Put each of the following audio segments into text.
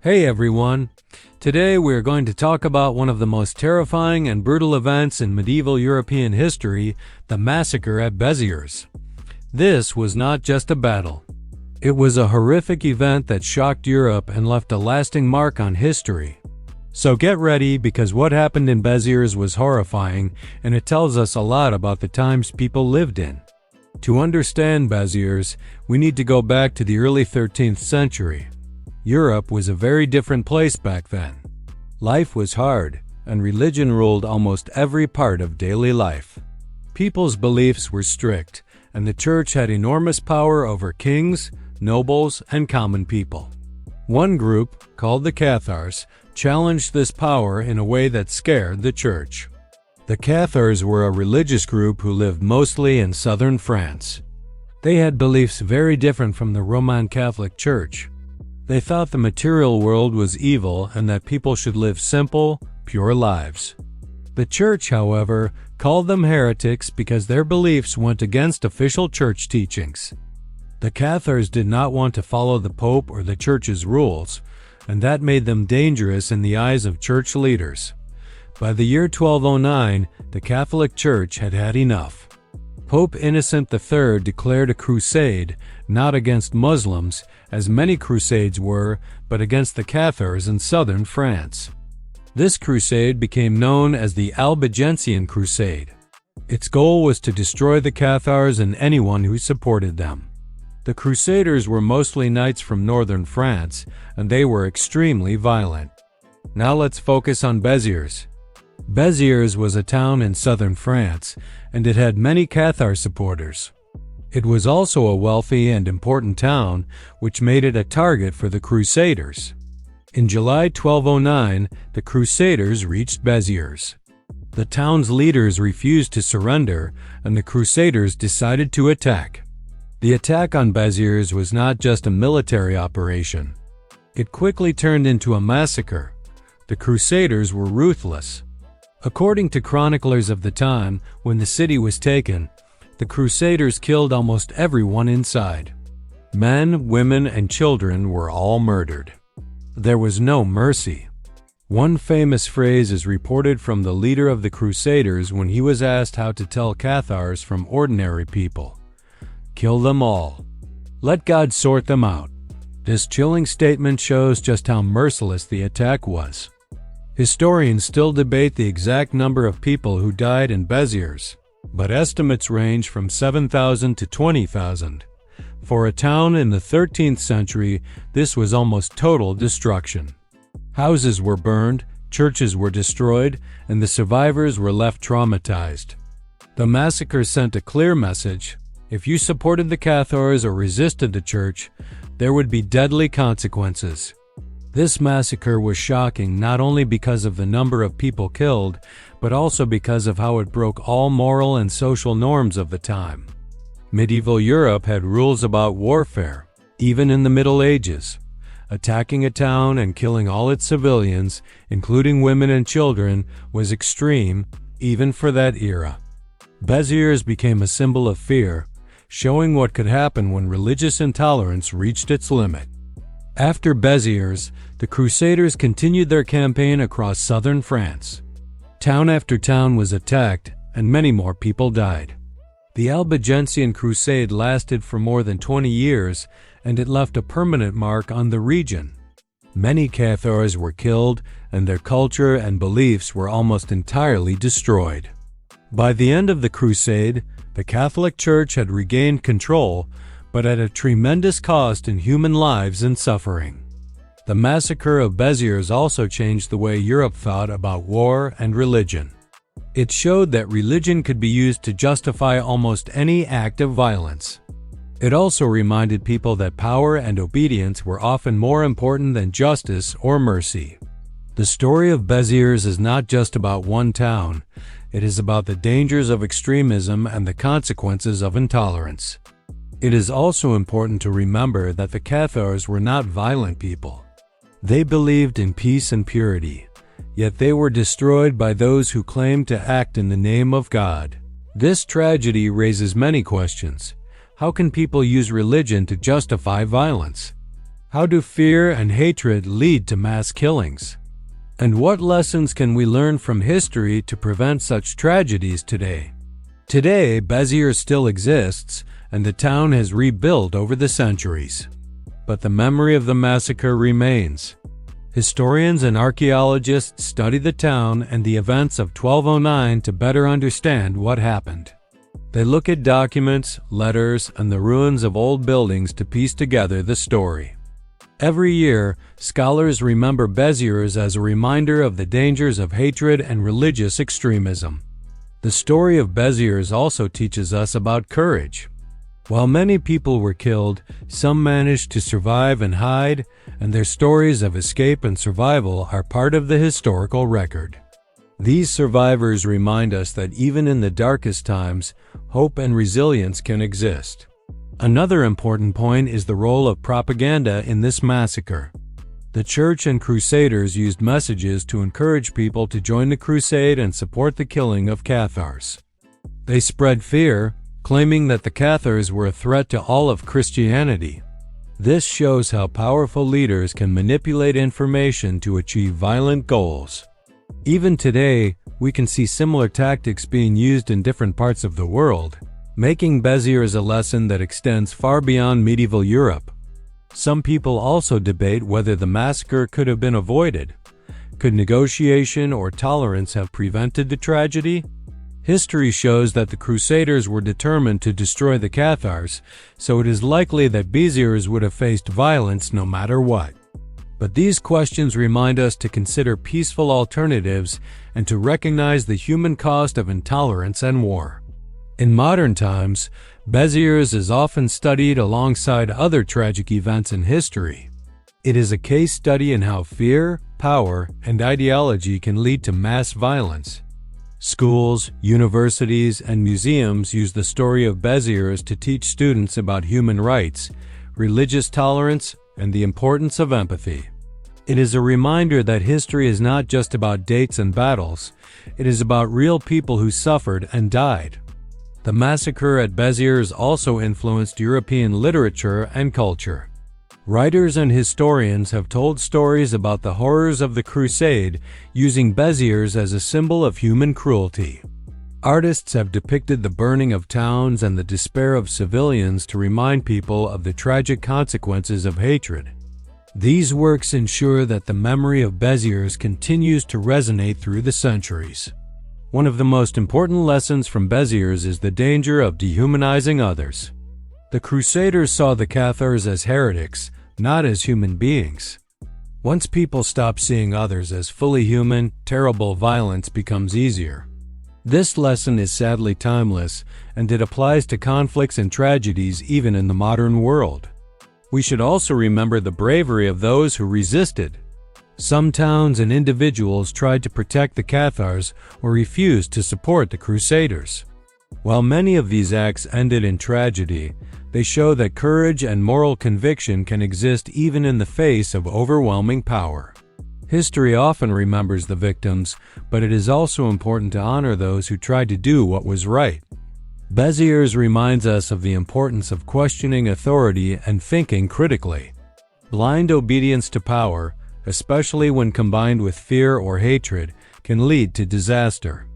Hey everyone! Today we are going to talk about one of the most terrifying and brutal events in medieval European history, the massacre at Béziers. This was not just a battle. It was a horrific event that shocked Europe and left a lasting mark on history. So get ready, because what happened in Béziers was horrifying, and it tells us a lot about the times people lived in. To understand Béziers, we need to go back to the early 13th century. Europe was a very different place back then. Life was hard, and religion ruled almost every part of daily life. People's beliefs were strict, and the church had enormous power over kings, nobles, and common people. One group, called the Cathars, challenged this power in a way that scared the church. The Cathars were a religious group who lived mostly in southern France. They had beliefs very different from the Roman Catholic Church. They thought the material world was evil and that people should live simple, pure lives. The church, however, called them heretics because their beliefs went against official church teachings. The Cathars did not want to follow the Pope or the church's rules, and that made them dangerous in the eyes of church leaders. By the year 1209, the Catholic Church had had enough. Pope Innocent III declared a crusade, not against Muslims, as many crusades were, but against the Cathars in southern France. This crusade became known as the Albigensian Crusade. Its goal was to destroy the Cathars and anyone who supported them. The Crusaders were mostly knights from northern France, and they were extremely violent. Now let's focus on Béziers. Béziers was a town in southern France, and it had many Cathar supporters. It was also a wealthy and important town, which made it a target for the Crusaders. In July 1209, the Crusaders reached Béziers. The town's leaders refused to surrender, and the Crusaders decided to attack. The attack on Béziers was not just a military operation. It quickly turned into a massacre. The Crusaders were ruthless. According to chroniclers of the time, when the city was taken, the Crusaders killed almost everyone inside. Men, women, and children were all murdered. There was no mercy. One famous phrase is reported from the leader of the Crusaders when he was asked how to tell Cathars from ordinary people. "Kill them all. Let God sort them out." This chilling statement shows just how merciless the attack was. Historians still debate the exact number of people who died in Béziers, but estimates range from 7,000 to 20,000. For a town in the 13th century, this was almost total destruction. Houses were burned, churches were destroyed, and the survivors were left traumatized. The massacre sent a clear message: if you supported the Cathars or resisted the church, there would be deadly consequences. This massacre was shocking not only because of the number of people killed, but also because of how it broke all moral and social norms of the time. Medieval Europe had rules about warfare, even in the Middle Ages. Attacking a town and killing all its civilians, including women and children, was extreme, even for that era. Béziers became a symbol of fear, showing what could happen when religious intolerance reached its limit. After Béziers, the Crusaders continued their campaign across southern France. Town after town was attacked, and many more people died. The Albigensian Crusade lasted for more than 20 years, and it left a permanent mark on the region. Many Cathars were killed, and their culture and beliefs were almost entirely destroyed. By the end of the Crusade, the Catholic Church had regained control, but at a tremendous cost in human lives and suffering. The massacre of Béziers also changed the way Europe thought about war and religion. It showed that religion could be used to justify almost any act of violence. It also reminded people that power and obedience were often more important than justice or mercy. The story of Béziers is not just about one town. It is about the dangers of extremism and the consequences of intolerance. It is also important to remember that the Cathars were not violent people. They believed in peace and purity, yet they were destroyed by those who claimed to act in the name of God. This tragedy raises many questions. How can people use religion to justify violence? How do fear and hatred lead to mass killings? And what lessons can we learn from history to prevent such tragedies today? Today, Béziers still exists, and the town has rebuilt over the centuries. But the memory of the massacre remains. Historians and archaeologists study the town and the events of 1209 to better understand what happened. They look at documents, letters, and the ruins of old buildings to piece together the story. Every year, scholars remember Béziers as a reminder of the dangers of hatred and religious extremism. The story of Béziers also teaches us about courage. While many people were killed, some managed to survive and hide, and their stories of escape and survival are part of the historical record. These survivors remind us that even in the darkest times, hope and resilience can exist. Another important point is the role of propaganda in this massacre. The church and crusaders used messages to encourage people to join the crusade and support the killing of Cathars. They spread fear, claiming that the Cathars were a threat to all of Christianity. This shows how powerful leaders can manipulate information to achieve violent goals. Even today, we can see similar tactics being used in different parts of the world, making Béziers a lesson that extends far beyond medieval Europe. Some people also debate whether the massacre could have been avoided. Could negotiation or tolerance have prevented the tragedy? History shows that the Crusaders were determined to destroy the Cathars, so it is likely that Béziers would have faced violence no matter what. But these questions remind us to consider peaceful alternatives and to recognize the human cost of intolerance and war. In modern times, Béziers is often studied alongside other tragic events in history. It is a case study in how fear, power, and ideology can lead to mass violence. Schools, universities, and museums use the story of Béziers to teach students about human rights, religious tolerance, and the importance of empathy. It is a reminder that history is not just about dates and battles, it is about real people who suffered and died. The massacre at Béziers also influenced European literature and culture. Writers and historians have told stories about the horrors of the Crusade, using Béziers as a symbol of human cruelty. Artists have depicted the burning of towns and the despair of civilians to remind people of the tragic consequences of hatred. These works ensure that the memory of Béziers continues to resonate through the centuries. One of the most important lessons from Béziers is the danger of dehumanizing others. The Crusaders saw the Cathars as heretics, not as human beings. Once people stop seeing others as fully human, terrible violence becomes easier. This lesson is sadly timeless, and it applies to conflicts and tragedies even in the modern world. We should also remember the bravery of those who resisted. Some towns and individuals tried to protect the Cathars or refused to support the Crusaders. While many of these acts ended in tragedy, they show that courage and moral conviction can exist even in the face of overwhelming power. History often remembers the victims, but it is also important to honor those who tried to do what was right. Béziers reminds us of the importance of questioning authority and thinking critically. Blind obedience to power, especially when combined with fear or hatred, can lead to disaster.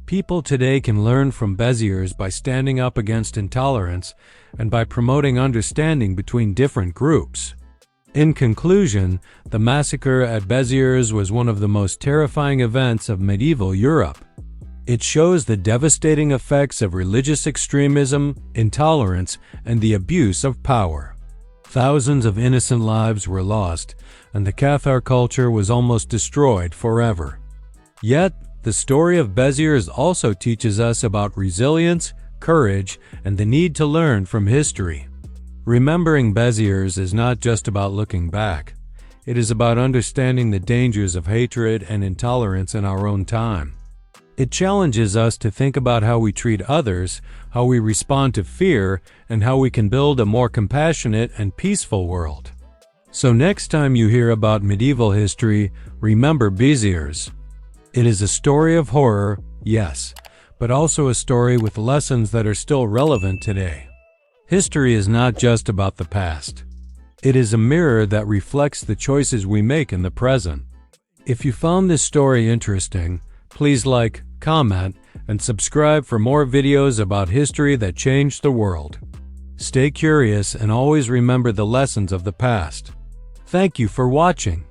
People today can learn from Béziers by standing up against intolerance and by promoting understanding between different groups. In conclusion, the massacre at Béziers was one of the most terrifying events of medieval Europe. It shows the devastating effects of religious extremism, intolerance, and the abuse of power. Thousands of innocent lives were lost, and the Cathar culture was almost destroyed forever. Yet, the story of Béziers also teaches us about resilience, courage, and the need to learn from history. Remembering Béziers is not just about looking back. It is about understanding the dangers of hatred and intolerance in our own time. It challenges us to think about how we treat others, how we respond to fear, and how we can build a more compassionate and peaceful world. So next time you hear about medieval history, remember Béziers. It is a story of horror, yes, but also a story with lessons that are still relevant today. History is not just about the past. It is a mirror that reflects the choices we make in the present. If you found this story interesting, please like, comment, and subscribe for more videos about history that changed the world. Stay curious and always remember the lessons of the past. Thank you for watching.